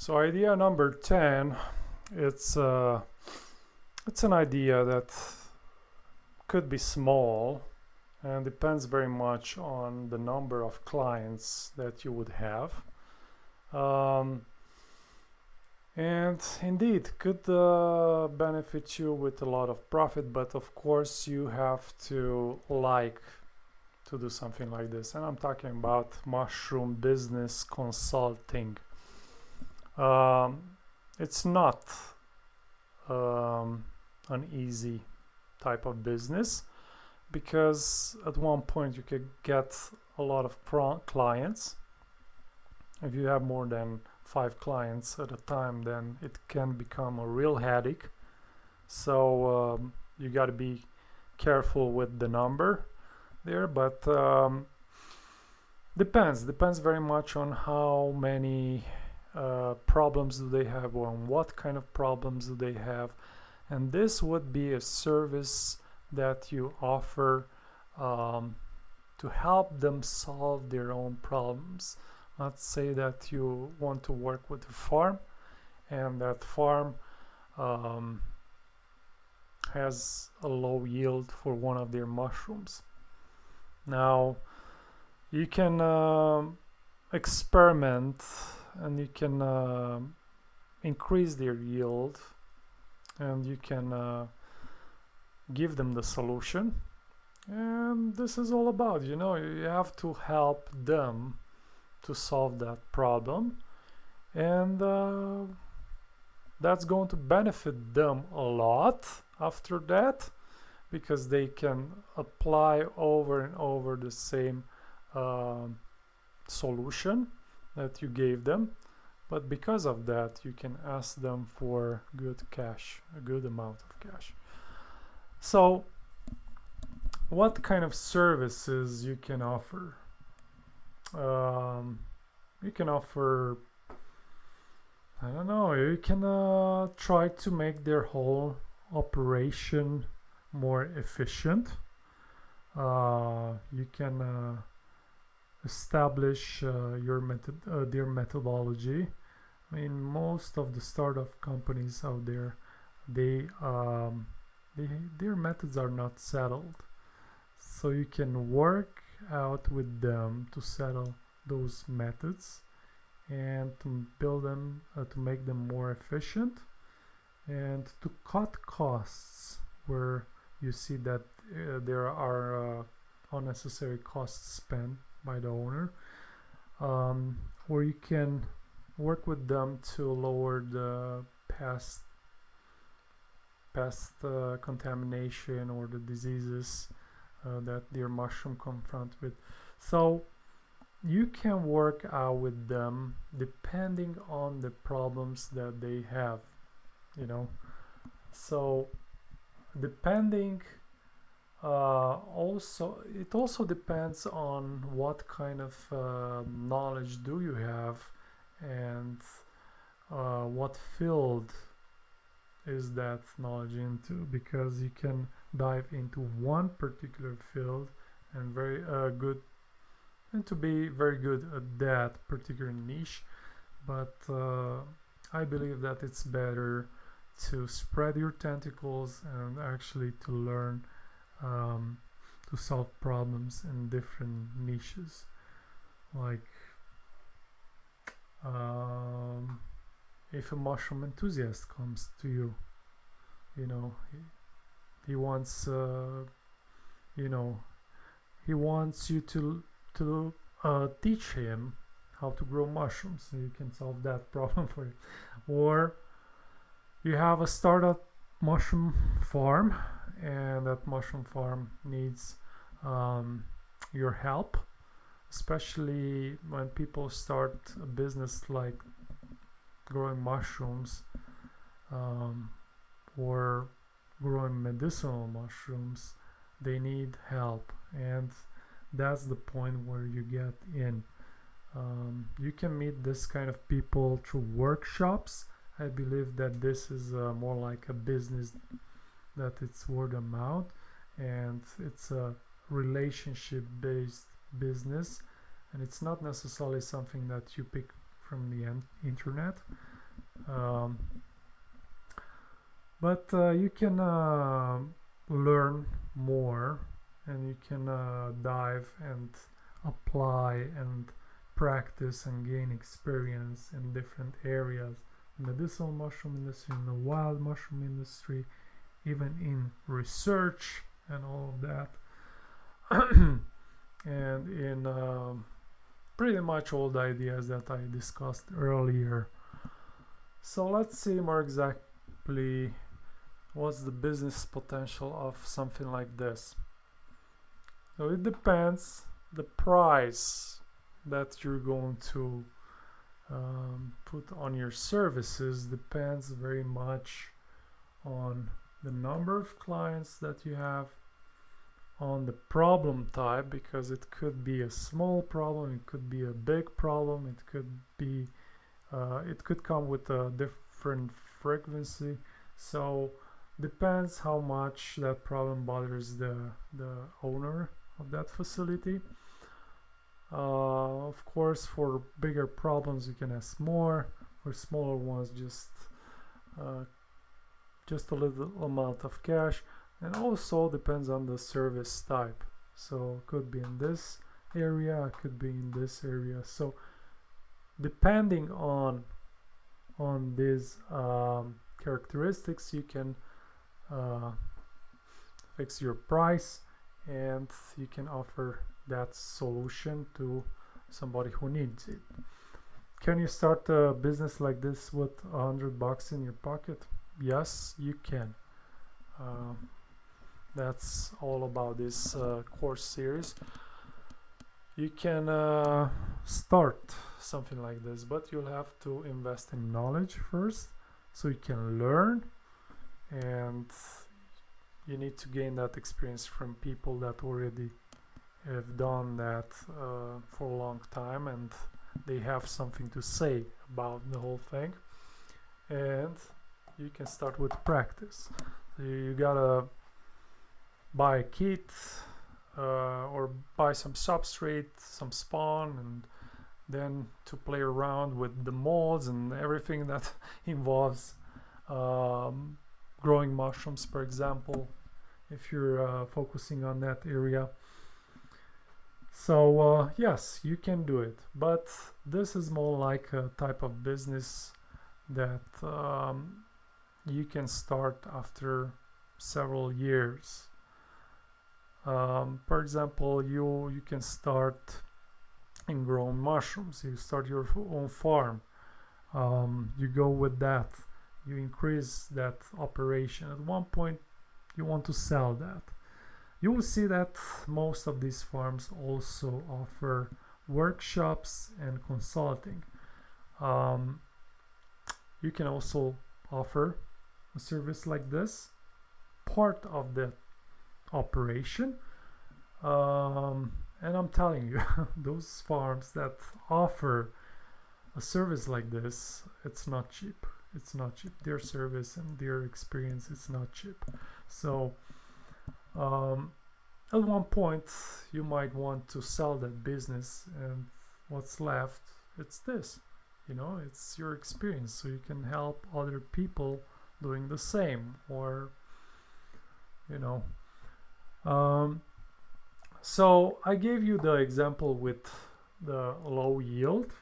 So idea number 10, it's an idea that could be small and depends very much on the number of clients that you would have. And indeed could benefit you with a lot of profit, but of course you have to like to do something like this. And I'm talking about mushroom business consulting. It's not an easy type of business, because at one point you could get a lot of clients. If you have more than 5 clients at a time, then it can become a real headache. So you got to be careful with the number there, but depends very much on how many problems do they have, or on what kind of problems do they have. And this would be a service that you offer to help them solve their own problems. Let's say that you want to work with a farm, and that farm has a low yield for one of their mushrooms. Now you can experiment, and you can increase their yield, and you can give them the solution. And this is all about, you have to help them to solve that problem, and that's going to benefit them a lot after that, because they can apply over and over the same solution that you gave them. But because of that, you can ask them for good cash, a good amount of cash. So what kind of services you can offer? You can offer, I don't know, you can try to make their whole operation more efficient. You can establish their methodology. I mean, most of the startup companies out there, their methods are not settled, so you can work out with them to settle those methods and to build them, to make them more efficient, and to cut costs where you see that there are unnecessary costs spent by the owner, or you can work with them to lower the pest contamination or the diseases that their mushroom confront with. So you can work out with them depending on the problems that they have, so depending it also depends on what kind of knowledge do you have, and what field is that knowledge into, because you can dive into one particular field and to be very good at that particular niche. But I believe that it's better to spread your tentacles and actually to learn to solve problems in different niches. Like if a mushroom enthusiast comes to you, he wants he wants you to teach him how to grow mushrooms, so you can solve that problem for him. Or you have a startup mushroom farm, and that mushroom farm needs your help, especially when people start a business like growing mushrooms or growing medicinal mushrooms. They need help, and that's the point where you get in. You can meet this kind of people through workshops. I believe that this is more like a business, that it's word of mouth, and it's a relationship based business, and it's not necessarily something that you pick from the internet. um, but you can learn more, and you can dive and apply and practice and gain experience in different areas: medicinal mushroom industry, in the wild mushroom industry, even in research and all of that. And in pretty much all the ideas that I discussed earlier. So let's see more exactly what's the business potential of something like this. So it depends. The price that you're going to put on your services depends very much on the number of clients that you have, on the problem type, because it could be a small problem, it could be a big problem, it could come with a different frequency. So depends how much that problem bothers the owner of that facility. Of course, for bigger problems you can ask more. For smaller ones, just a little amount of cash. And also depends on the service type. So it could be in this area, it could be in this area. So depending on these characteristics, you can fix your price, and you can offer that solution to somebody who needs it. Can you start a business like this with $100 in your pocket? Yes, you can. That's all about this course series. You can start something like this, but you'll have to invest in knowledge first, so you can learn, and you need to gain that experience from people that already have done that for a long time, and they have something to say about the whole thing. And you can start with practice. So you gotta buy a kit or buy some substrate, some spawn, and then to play around with the molds and everything that involves growing mushrooms, for example, if you're focusing on that area. So yes, you can do it, but this is more like a type of business that you can start after several years. For example, you can start in growing mushrooms. You start your own farm. You go with that. You increase that operation. At one point, you want to sell that. You will see that most of these farms also offer workshops and consulting. You can also offer a service like this, part of the operation. And I'm telling you, those farms that offer a service like this, it's not cheap. It's not cheap. Their service and their experience is not cheap. So at one point you might want to sell that business, and what's left, it's this, it's your experience, so you can help other people doing the same, or so I gave you the example with the low yield,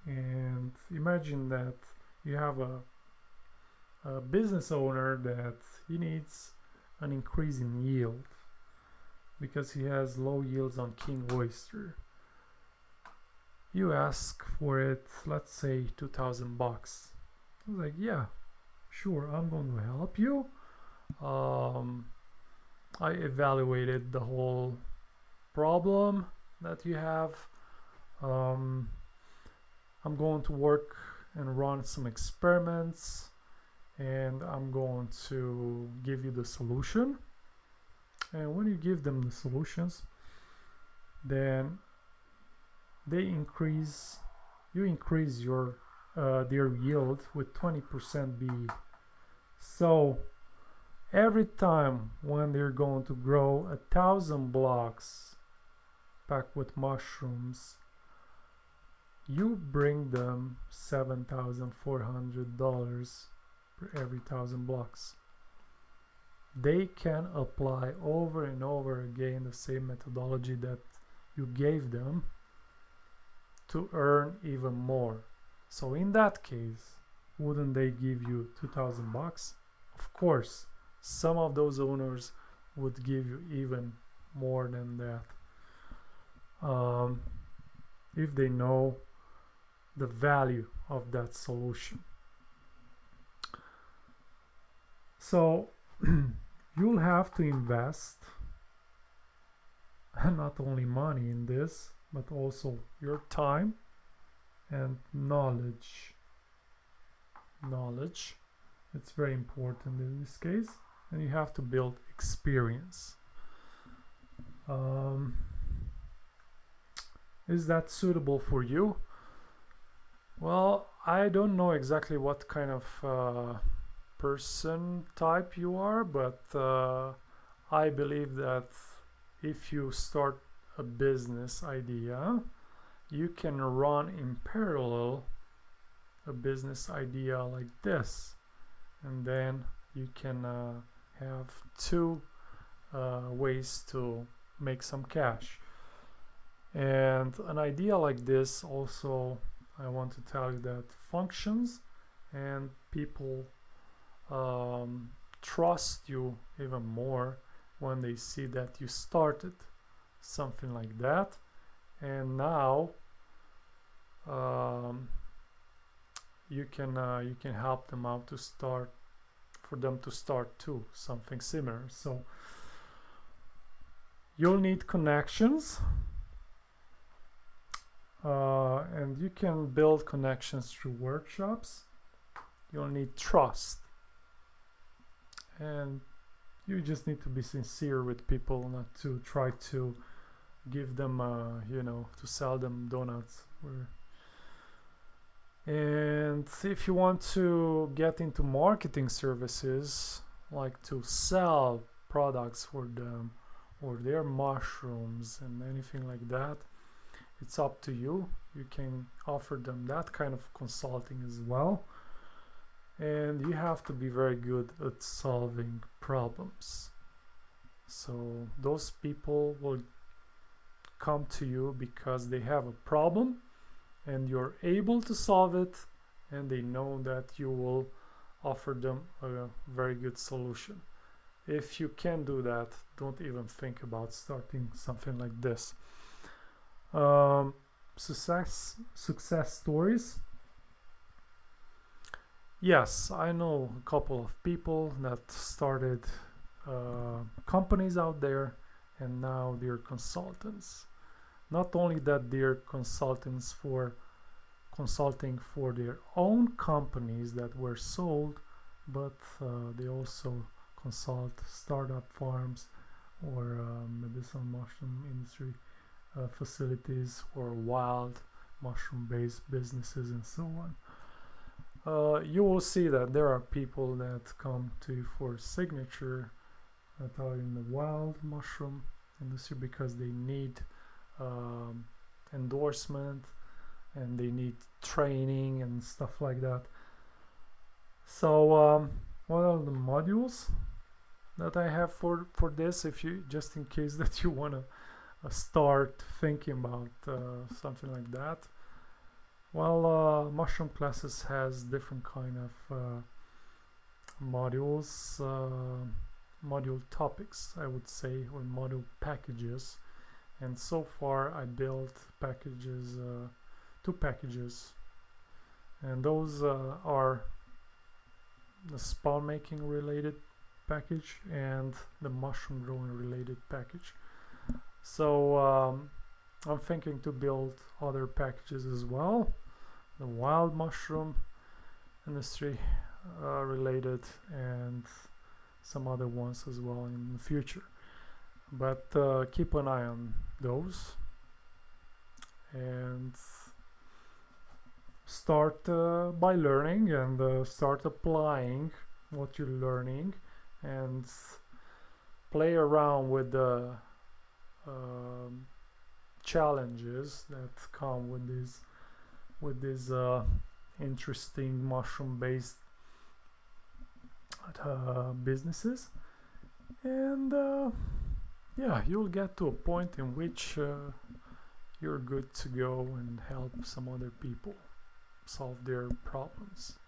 and imagine that you have a business owner that he needs an increase in yield because he has low yields on king oyster. You ask for it, let's say $2,000. I was like, yeah, sure, I'm going to help you. I evaluated the whole problem that you have. I'm going to work and run some experiments, and I'm going to give you the solution. And when you give them the solutions, then you increase your their yield with 20% BE. So every time when they're going to grow 1,000 blocks packed with mushrooms, you bring them $7,400 for every 1,000 blocks. They can apply over and over again the same methodology that you gave them to earn even more. So in that case, wouldn't they give you $2,000? Of course, some of those owners would give you even more than that, if they know the value of that solution. So you'll have to invest not only money in this, but also your time and knowledge. It's very important in this case, and you have to build experience. Is that suitable for you? Well, I don't know exactly what kind of person type you are, but I believe that if you start a business idea, you can run in parallel a business idea like this, and then you can have two ways to make some cash. And an idea like this also, I want to tell you that functions, and people trust you even more when they see that you started something like that, and now you can help them out to start, for them to start too something similar. So you'll need connections, and you can build connections through workshops. You'll need trust, and you just need to be sincere with people, not to try to give them to sell them donuts. And if you want to get into marketing services, like to sell products for them or their mushrooms and anything like that, it's up to you. You can offer them that kind of consulting as well, and you have to be very good at solving problems. So those people will come to you because they have a problem and you're able to solve it, and they know that you will offer them a very good solution. If you can do that, don't even think about starting something like this. Success stories. Yes, I know a couple of people that started companies out there, and now they're consultants. Not only that, they're consultants for consulting for their own companies that were sold, but they also consult startup farms or medicinal mushroom industry facilities, or wild mushroom based businesses, and so on. You will see that there are people that come to you for signature that are in the wild mushroom industry because they need endorsement and they need training and stuff like that. So what are the modules that I have for this, if you, just in case that you want to start thinking about something like that? Well, mushroom classes has different kind of modules, module topics, I would say, or module packages. And so far I built packages, 2 packages, and those are the spawn making related package and the mushroom growing related package. So I'm thinking to build other packages as well, the wild mushroom industry related, and some other ones as well in the future. But keep an eye on those, and start by learning, and start applying what you're learning, and play around with the challenges that come with these with these interesting mushroom-based businesses, and yeah, you'll get to a point in which you're good to go and help some other people solve their problems.